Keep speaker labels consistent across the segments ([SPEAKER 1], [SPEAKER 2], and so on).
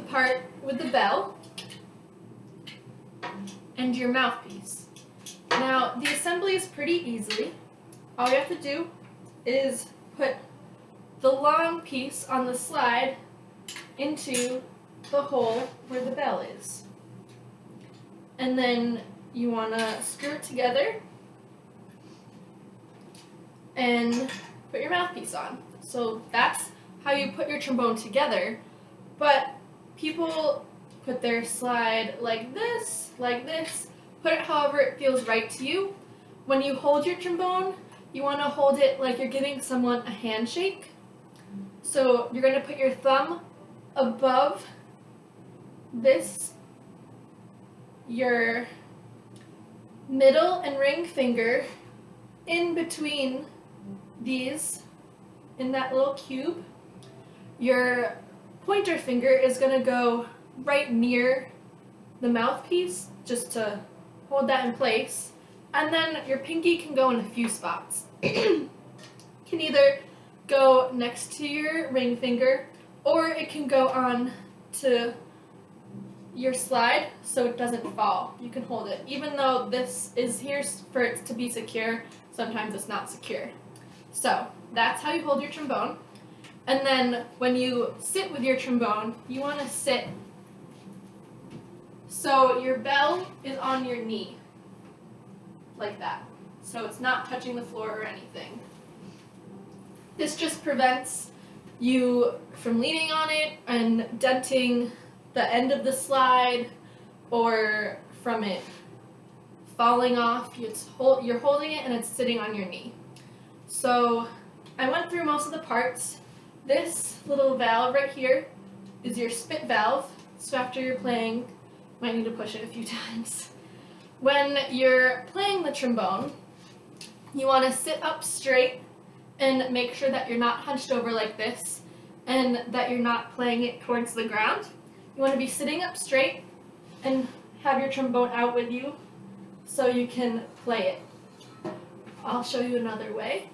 [SPEAKER 1] part with the bell and your mouthpiece. Now, the assembly is pretty easy. All you have to do is put the long piece on the slide into the hole where the bell is. And then you want to screw it together and put your mouthpiece on. So that's how you put your trombone together. But people put their slide like this, put it however it feels right to you. When you hold your trombone, you want to hold it like you're giving someone a handshake. So you're going to put your thumb above your middle and ring finger in between these, in that little cube. Your pointer finger is going to go right near the mouthpiece just to hold that in place. And then your pinky can go in a few spots. Can either go next to your ring finger, or it can go on to your slide so it doesn't fall. You can hold it. Even though this is here for it to be secure, sometimes it's not secure. So that's how you hold your trombone. And then when you sit with your trombone, you want to sit so your bell is on your knee, like that. So it's not touching the floor or anything. This just prevents you from leaning on it and denting the end of the slide, or from it falling off. You're holding it and it's sitting on your knee. So I went through most of the parts. This little valve right here is your spit valve. So after you're playing, you might need to push it a few times. When you're playing the trombone, you want to sit up straight and make sure that you're not hunched over like this and that you're not playing it towards the ground. You want to be sitting up straight and have your trombone out with you so you can play it. I'll show you another way.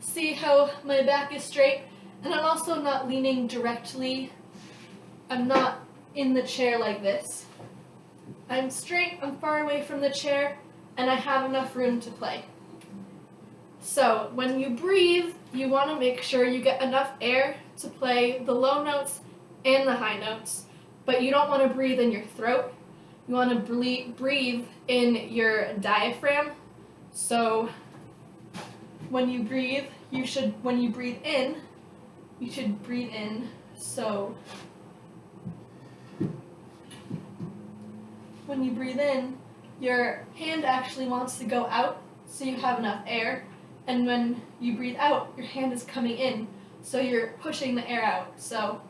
[SPEAKER 1] See how my back is straight, and I'm also not leaning directly. I'm not in the chair like this. I'm straight, I'm far away from the chair, and I have enough room to play. So when you breathe, you want to make sure you get enough air to play the low notes and the high notes, but you don't want to breathe in your throat. You want to breathe in your diaphragm. So when you breathe, when you breathe in, you should breathe in. So when you breathe in, your hand actually wants to go out so you have enough air. And when you breathe out, your hand is coming in, so you're pushing the air out. So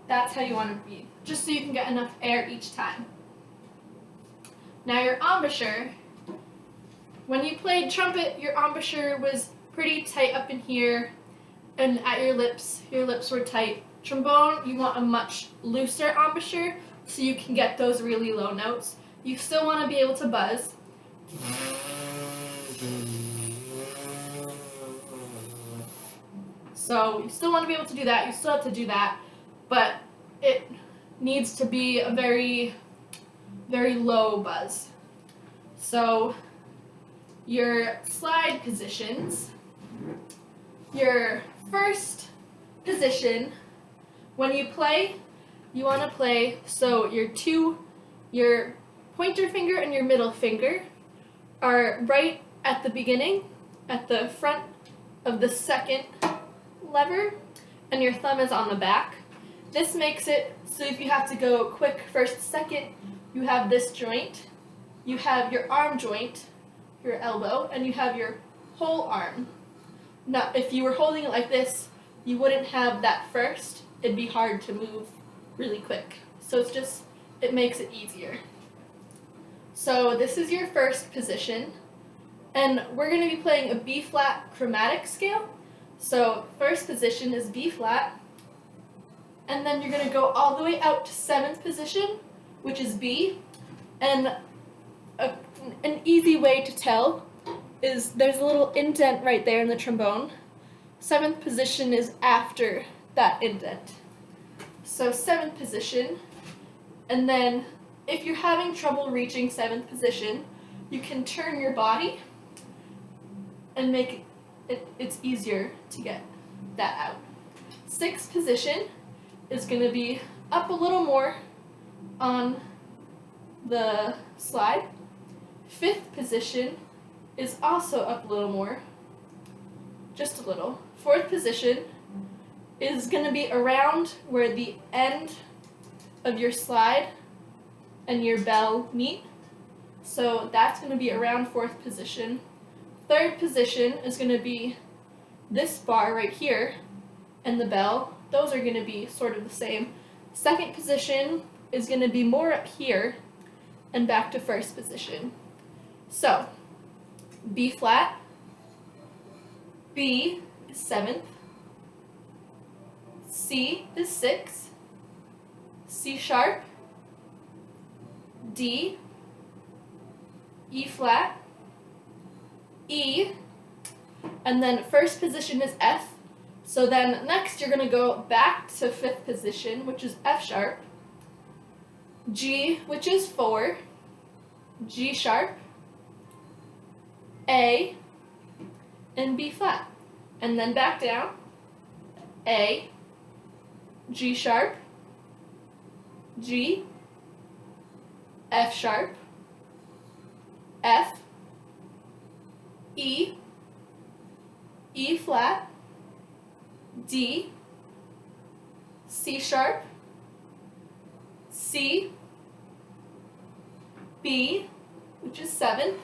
[SPEAKER 1] that's how you want to breathe, just so you can get enough air each time. Now your embouchure, when you played trumpet, your embouchure was pretty tight up in here, and at your lips were tight. Trombone, you want a much looser embouchure, so you can get those really low notes. You still want to be able to buzz. So you still want to be able to do that. You still have to do that, but it needs to be a very, very low buzz. So your slide positions, your first position, when you play, you want to play so your pointer finger and your middle finger are right at the beginning, at the front of the second lever, and your thumb is on the back. This makes it so if you have to go quick first, second, you have this joint, you have your arm joint, your elbow, and you have your whole arm. Now, if you were holding it like this, you wouldn't have that first. It'd be hard to move really quick. So it makes it easier. So this is your first position, and we're going to be playing a B-flat chromatic scale. So first position is B-flat, and then you're going to go all the way out to 7th position, which is B, and an easy way to tell is there's a little indent right there in the trombone, 7th position is after that indent. So 7th position, and then if you're having trouble reaching 7th position, you can turn your body and make it's easier to get that out. 6th position is going to be up a little more on the slide. 5th position is also up a little more, just a little. 4th position is going to be around where the end of your slide and your bell meet. So that's going to be around 4th position. 3rd position is going to be this bar right here and the bell. Those are going to be sort of the same. 2nd position is going to be more up here and back to 1st position. So B flat, B is 7th, C is 6th, C sharp, D, E flat, E, and then 1st position is F. So then next you're going to go back to 5th position, which is F sharp, G, which is 4, G sharp, A, and B flat. And then back down, A, G sharp, G, F sharp, F, E, E flat, D, C sharp, C, B, which is 7th,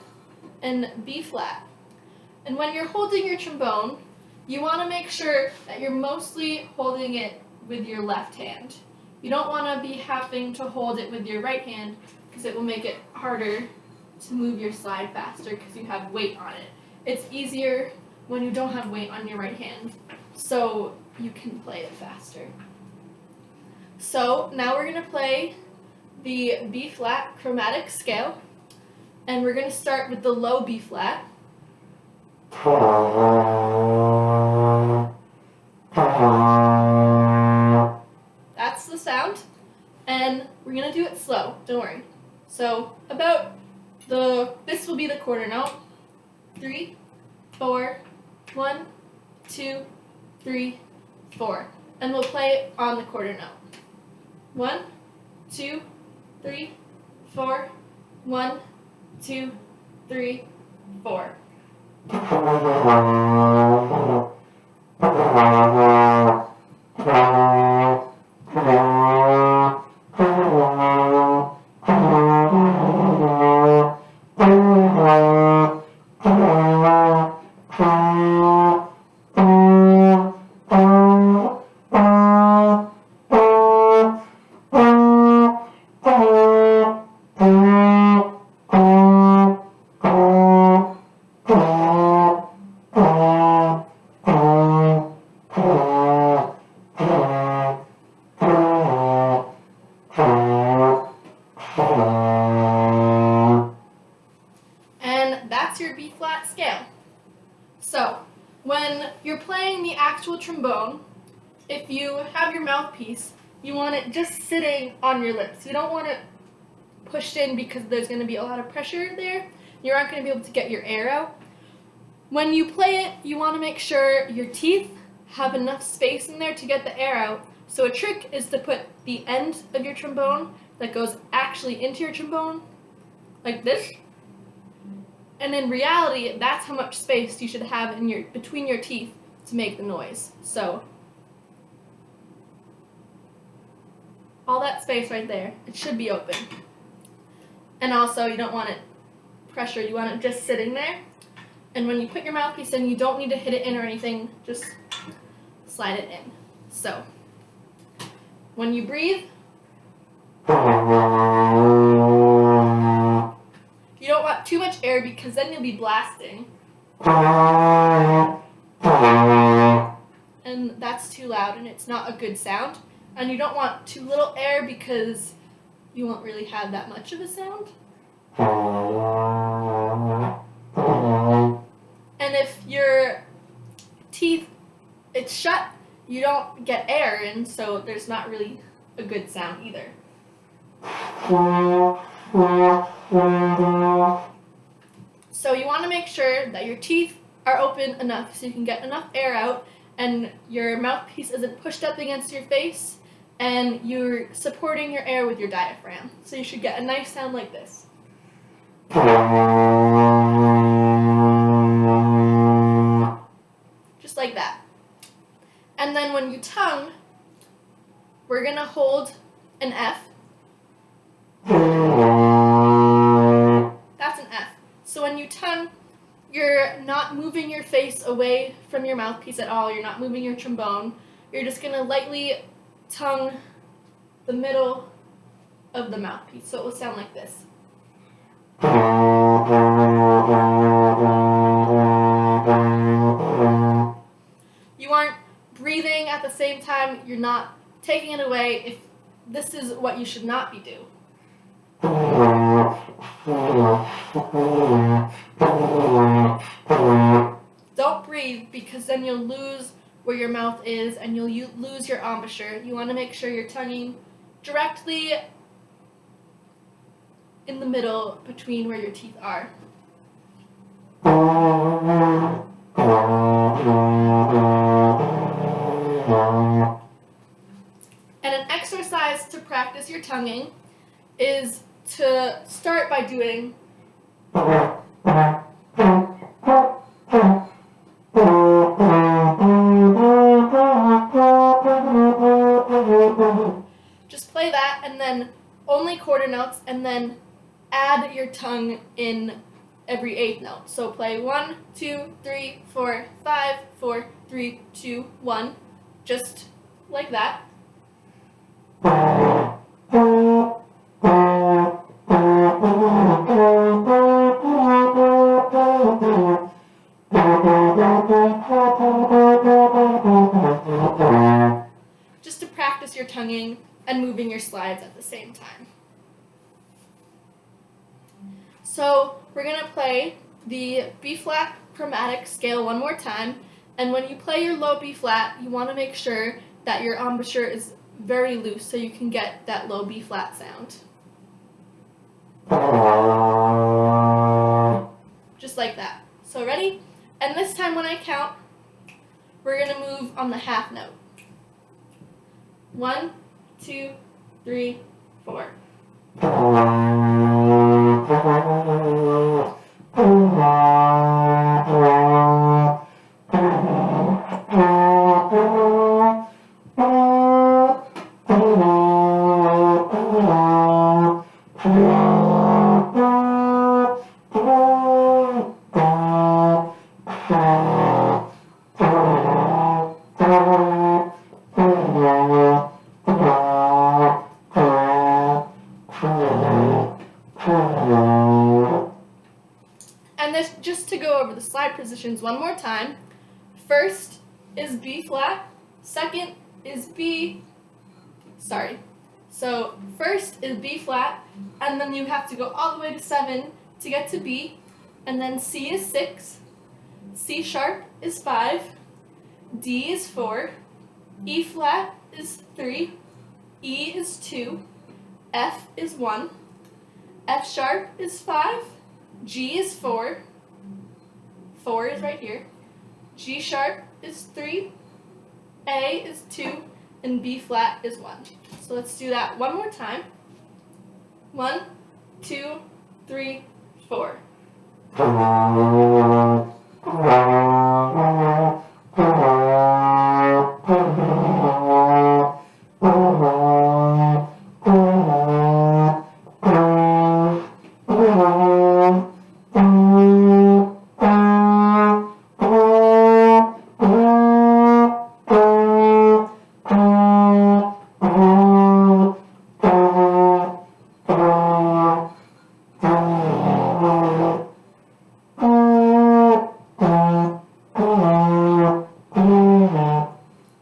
[SPEAKER 1] and B flat. And when you're holding your trombone, you want to make sure that you're mostly holding it with your left hand. You don't want to be having to hold it with your right hand because it will make it harder to move your slide faster because you have weight on it. It's easier when you don't have weight on your right hand, so you can play it faster. So now we're going to play the B flat chromatic scale, and we're going to start with the low B flat. That's the sound, and we're going to do it slow, don't worry. So this will be the quarter note. 3, 4, 1, 2, 3, 4. And we'll play it on the quarter note. 1, 2, 3, 4, 1, 2, 3, 4. And that's your B flat scale. So when you're playing the actual trombone, if you have your mouthpiece, you want it just sitting on your lips. You don't want it pushed in because there's going to be a lot of pressure there. You aren't going to be able to get your air out. When you play it, you want to make sure your teeth have enough space in there to get the air out. So a trick is to put the end of your trombone that goes actually into your trombone, like this. And in reality, that's how much space you should have in between your teeth to make the noise. So all that space right there, it should be open. And also, you don't want it pressure, you want it just sitting there. And when you put your mouthpiece in, you don't need to hit it in or anything, just slide it in. So when you breathe, you don't want too much air because then you'll be blasting. And that's too loud and it's not a good sound. And you don't want too little air because you won't really have that much of a sound. And if your teeth you don't get air in, so there's not really a good sound either. So you want to make sure that your teeth are open enough so you can get enough air out and your mouthpiece isn't pushed up against your face and you're supporting your air with your diaphragm. So you should get a nice sound like this. Just like that. And then when you tongue, we're going to hold an F. That's an F. So when you tongue, you're not moving your face away from your mouthpiece at all. You're not moving your trombone. You're just going to lightly tongue the middle of the mouthpiece. So it will sound like this. You aren't breathing at the same time. You're not taking it away. If this is what you should not be doing. Don't breathe because then you'll lose where your mouth is and you'll lose your embouchure. You want to make sure you're tonguing directly in the middle between where your teeth are. And an exercise to practice your tonguing is to start by doing just play that and then only quarter notes and then add your tongue in every eighth note. So play 1, 2, 3, 4, 5, 4, 3, 2, 1, just like that. Just to practice your tonguing and moving your slides at the same time. So we're going to play the B-flat chromatic scale one more time, and when you play your low B-flat, you want to make sure that your embouchure is very loose so you can get that low B-flat sound. Just like that. So ready? And this time when I count, we're going to move on the half note. 1, 2, 3, 4. And this, just to go over the slide positions one more time. First is B flat, second is So first is B flat, and then you have to go all the way to 7 to get to B, and then C is 6, C sharp is 5, D is 4, E flat is 3, E is 2, F is 1, F sharp is 5, G is 4, 4 is right here, G sharp is 3, A is 2, and B flat is 1. So let's do that one more time. 1, 2, 3, 4.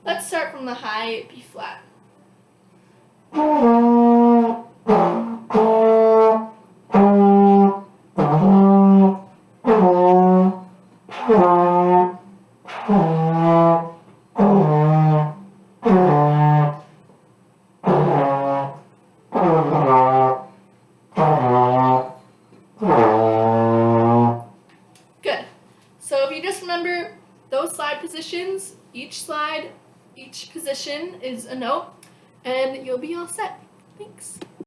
[SPEAKER 1] Let's start from the high B flat. remember those slide positions, each position is a note, and you'll be all set. Thanks.